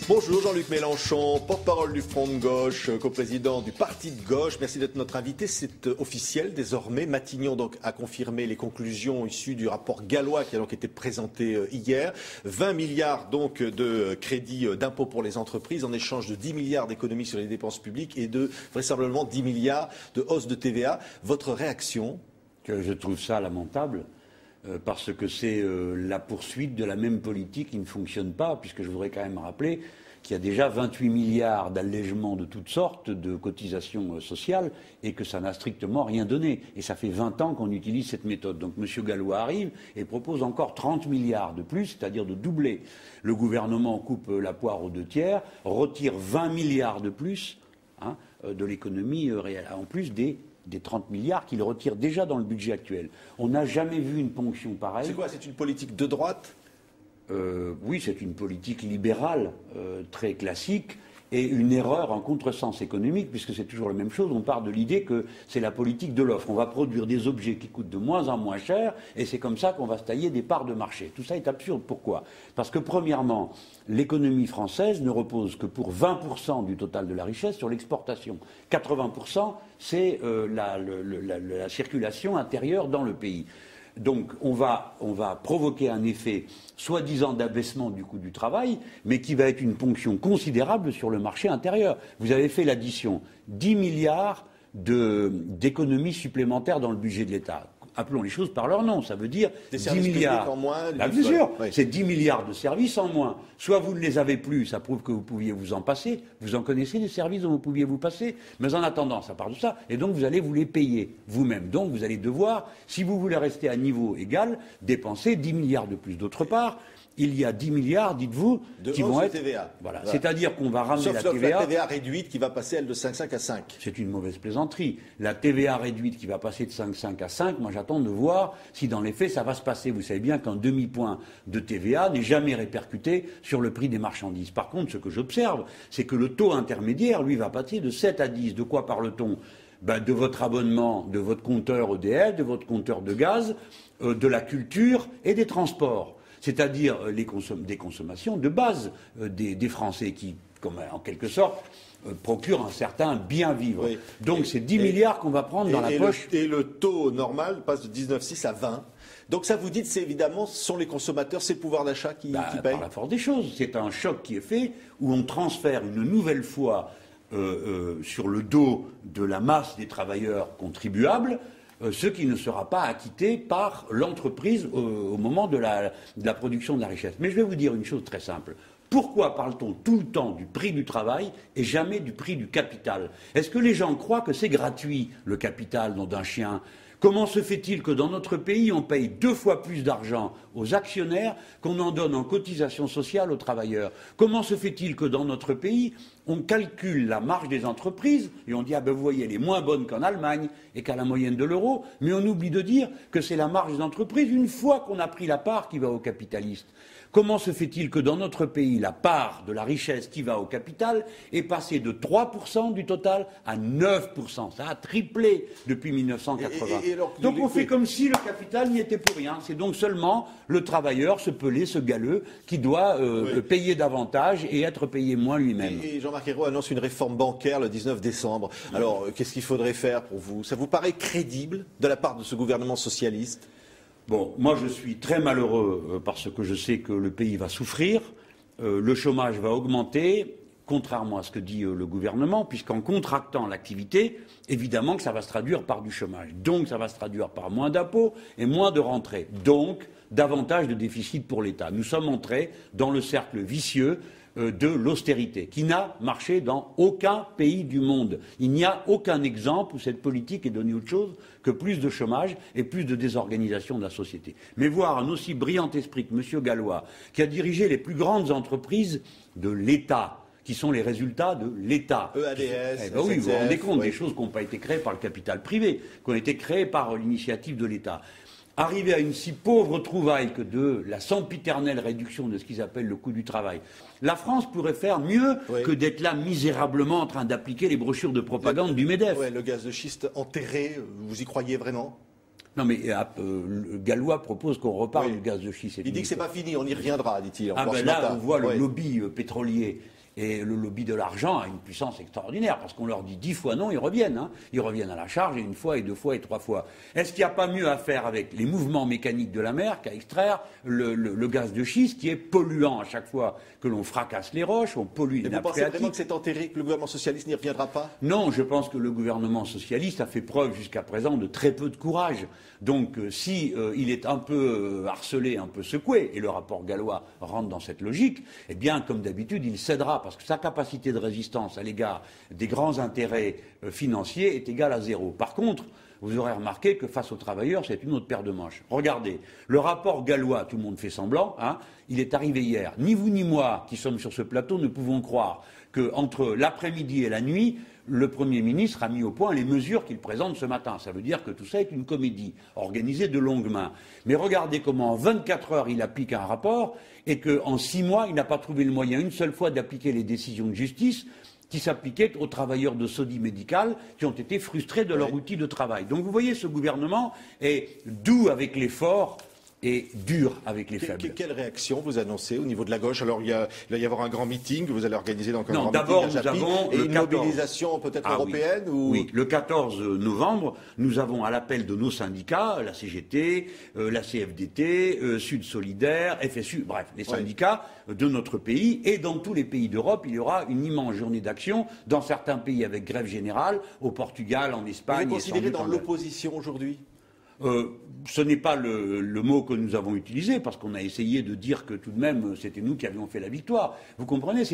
Bonjour Jean-Luc Mélenchon, porte-parole du Front de gauche, coprésident du Parti de gauche. Merci d'être notre invité. C'est officiel désormais. Matignon donc a confirmé les conclusions issues du rapport Gallois qui a donc été présenté hier. 20 milliards donc de crédits d'impôts pour les entreprises en échange de 10 milliards d'économies sur les dépenses publiques et de vraisemblablement 10 milliards de hausse de TVA. Votre réaction? Je trouve ça lamentable. Parce que c'est la poursuite de la même politique qui ne fonctionne pas, puisque je voudrais quand même rappeler qu'il y a déjà 28 milliards d'allègements de toutes sortes de cotisations sociales et que ça n'a strictement rien donné. Et ça fait 20 ans qu'on utilise cette méthode. Donc M. Gallois arrive et propose encore 30 milliards de plus, c'est-à-dire de doubler. Le gouvernement coupe la poire aux 2/3, retire 20 milliards de plus de l'économie réelle, en plus des 30 milliards qu'il retire déjà dans le budget actuel. On n'a jamais vu une ponction pareille. C'est quoi? C'est une politique de droite? Oui, c'est une politique libérale très classique et une erreur en contresens économique, puisque c'est toujours la même chose. On part de l'idée que c'est la politique de l'offre. On va produire des objets qui coûtent de moins en moins cher et c'est comme ça qu'on va se tailler des parts de marché. Tout ça est absurde. Pourquoi? Parce que premièrement, l'économie française ne repose que pour 20% du total de la richesse sur l'exportation. 80%, c'est la circulation intérieure dans le pays. Donc on va provoquer un effet soi-disant d'abaissement du coût du travail, mais qui va être une ponction considérable sur le marché intérieur. Vous avez fait l'addition, 10 milliards d'économies supplémentaires dans le budget de l'État. Appelons les choses par leur nom, ça veut dire 10 milliards. En moins, bien sûr, oui. C'est 10 milliards de services en moins. Soit vous ne les avez plus, ça prouve que vous pouviez vous en passer, vous en connaissez des services dont vous pouviez vous passer, mais en attendant, ça part de ça, et donc vous allez vous les payer vous-même. Donc vous allez devoir, si vous voulez rester à niveau égal, dépenser 10 milliards de plus. D'autre part, il y a 10 milliards, dites-vous, qui vont être... TVA. Voilà. C'est-à-dire qu'on va ramener la TVA... la TVA réduite qui va passer, elle, de 5,5 à 5. C'est une mauvaise plaisanterie. La TVA réduite qui va passer de 5,5 à 5, moi j'attends de voir si dans les faits ça va se passer. Vous savez bien qu'un demi-point de TVA n'est jamais répercuté sur le prix des marchandises. Par contre, ce que j'observe, c'est que le taux intermédiaire, lui, va passer de 7 à 10. De quoi parle-t-on? De votre abonnement, de votre compteur EDF, de votre compteur de gaz, de la culture et des transports. C'est-à-dire des consommations de base des Français qui, comme en quelque sorte, procurent un certain bien-vivre. Oui. Donc c'est 10 milliards qu'on va prendre dans la poche. Et le taux normal passe de 19,6 à 20. Donc ça vous dit, c'est évidemment, ce sont les consommateurs, c'est le pouvoir d'achat qui paye? Par la force des choses. C'est un choc qui est fait où on transfère une nouvelle fois sur le dos de la masse des travailleurs contribuables ce qui ne sera pas acquitté par l'entreprise au moment de la production de la richesse. Mais je vais vous dire une chose très simple. Pourquoi parle-t-on tout le temps du prix du travail et jamais du prix du capital? Est-ce que les gens croient que c'est gratuit, le capital, nom d'un chien? Comment se fait-il que dans notre pays, on paye 2 fois plus d'argent aux actionnaires qu'on en donne en cotisation sociale aux travailleurs? Comment se fait-il que dans notre pays, on calcule la marge des entreprises et on dit « Ah ben vous voyez, elle est moins bonne qu'en Allemagne et qu'à la moyenne de l'euro », mais on oublie de dire que c'est la marge des entreprises une fois qu'on a pris la part qui va aux capitalistes. Comment se fait-il que dans notre pays, la part de la richesse qui va au capital est passée de 3% du total à 9%? Ça a triplé depuis 1980. Donc on fait comme si le capital n'y était pour rien. C'est donc seulement le travailleur, ce pelé, ce galeux, qui doit payer davantage et être payé moins lui-même. Et Jean-Marc Ayrault annonce une réforme bancaire le 19 décembre. Alors, qu'est-ce qu'il faudrait faire pour vous? Ça vous paraît crédible de la part de ce gouvernement socialiste? Bon, moi je suis très malheureux parce que je sais que le pays va souffrir, le chômage va augmenter, contrairement à ce que dit le gouvernement, puisqu'en contractant l'activité, évidemment que ça va se traduire par du chômage. Donc ça va se traduire par moins d'impôts et moins de rentrées. Donc davantage de déficit pour l'État. Nous sommes entrés dans le cercle vicieux de l'austérité, qui n'a marché dans aucun pays du monde. Il n'y a aucun exemple où cette politique est donnée autre chose que plus de chômage et plus de désorganisation de la société. Mais voir un aussi brillant esprit que M. Gallois, qui a dirigé les plus grandes entreprises de l'État, qui sont les résultats de l'État. EADS, oui, vous vous rendez compte des choses qui n'ont pas été créées par le capital privé, qui ont été créées par l'initiative de l'État. Arriver à une si pauvre trouvaille que de la sempiternelle réduction de ce qu'ils appellent le coût du travail, la France pourrait faire mieux que d'être là misérablement en train d'appliquer les brochures de propagande du MEDEF. Le gaz de schiste enterré, vous y croyez vraiment? Non mais Gallois propose qu'on reparle du gaz de schiste. Il dit que c'est pas fini, on y reviendra, dit-il. Là, on voit le lobby pétrolier Et le lobby de l'argent a une puissance extraordinaire, parce qu'on leur dit 10 fois non, ils reviennent. Hein. Ils reviennent à la charge, et 1 fois, et 2 fois, et 3 fois. Est-ce qu'il n'y a pas mieux à faire avec les mouvements mécaniques de la mer qu'à extraire le gaz de schiste, qui est polluant à chaque fois que l'on fracasse les roches, on pollue les nappes phréatiques. Vous pensez vraiment que c'est enterré, que le gouvernement socialiste n'y reviendra pas? Non, je pense que le gouvernement socialiste a fait preuve jusqu'à présent de très peu de courage. Donc, si il est un peu harcelé, un peu secoué, et le rapport Gallois rentre dans cette logique, eh bien, comme d'habitude, il cédera, parce que sa capacité de résistance à l'égard des grands intérêts financiers est égale à 0. Par contre, vous aurez remarqué que face aux travailleurs, c'est une autre paire de manches. Regardez, le rapport Gallois, tout le monde fait semblant, hein, il est arrivé hier. Ni vous ni moi, qui sommes sur ce plateau, ne pouvons croire qu'entre l'après-midi et la nuit, le Premier ministre a mis au point les mesures qu'il présente ce matin. Ça veut dire que tout ça est une comédie, organisée de longue main. Mais regardez comment en 24 heures il applique un rapport et qu'en 6 mois, il n'a pas trouvé le moyen une seule fois d'appliquer les décisions de justice qui s'appliquaient aux travailleurs de Sodi Médical qui ont été frustrés de leur outil de travail. Donc vous voyez, ce gouvernement est doux avec les forts et dur avec les faibles. Quelle réaction vous annoncez au niveau de la gauche? Alors il va y avoir un grand meeting, vous allez organiser donc un grand d'abord meeting à Japy, nous avons et une mobilisation peut-être européenne ou... Oui, le 14 novembre, nous avons à l'appel de nos syndicats, la CGT, la CFDT, Sud Solidaire, FSU, bref, les syndicats de notre pays, et dans tous les pays d'Europe, il y aura une immense journée d'action, dans certains pays avec grève générale, au Portugal, en Espagne... Vous considérez dans l'opposition aujourd'hui? Ce n'est pas le mot que nous avons utilisé, parce qu'on a essayé de dire que tout de même c'était nous qui avions fait la victoire. Vous comprenez,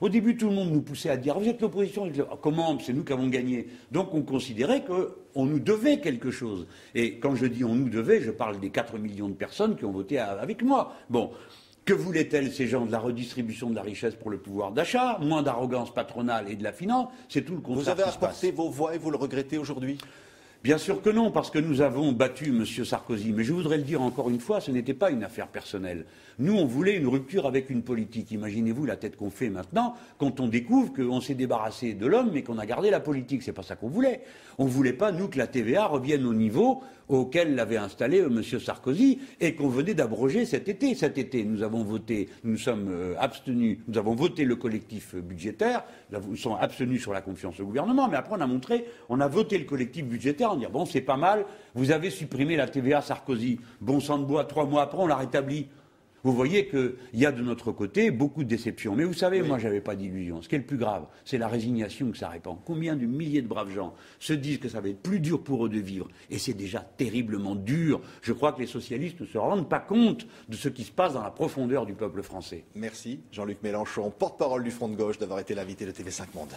au début tout le monde nous poussait à dire vous êtes l'opposition, comment, c'est nous qui avons gagné. Donc on considérait qu'on nous devait quelque chose. Et quand je dis on nous devait, je parle des 4 millions de personnes qui ont voté avec moi. Bon. Que voulaient-elles, ces gens, de la redistribution de la richesse pour le pouvoir d'achat, moins d'arrogance patronale et de la finance? C'est tout le contraire. Vous avez apporté vos voix et vous le regrettez aujourd'hui? Bien sûr que non, parce que nous avons battu M. Sarkozy. Mais je voudrais le dire encore une fois, ce n'était pas une affaire personnelle. Nous, on voulait une rupture avec une politique. Imaginez-vous la tête qu'on fait maintenant quand on découvre qu'on s'est débarrassé de l'homme mais qu'on a gardé la politique. C'est pas ça qu'on voulait. On ne voulait pas, nous, que la TVA revienne au niveau auquel l'avait installé M. Sarkozy et qu'on venait d'abroger cet été. Cet été, nous avons voté, nous sommes abstenus, nous avons voté le collectif budgétaire, nous sommes abstenus sur la confiance au gouvernement, mais après on a voté le collectif budgétaire en disant bon, c'est pas mal, vous avez supprimé la TVA Sarkozy, bon sang de bois, 3 mois après on l'a rétabli. Vous voyez qu'il y a de notre côté beaucoup de déceptions. Mais vous savez, moi, je n'avais pas d'illusion. Ce qui est le plus grave, c'est la résignation que ça répand. Combien de milliers de braves gens se disent que ça va être plus dur pour eux de vivre? Et c'est déjà terriblement dur. Je crois que les socialistes ne se rendent pas compte de ce qui se passe dans la profondeur du peuple français. Merci, Jean-Luc Mélenchon, porte-parole du Front de gauche, d'avoir été l'invité de TV5 Monde.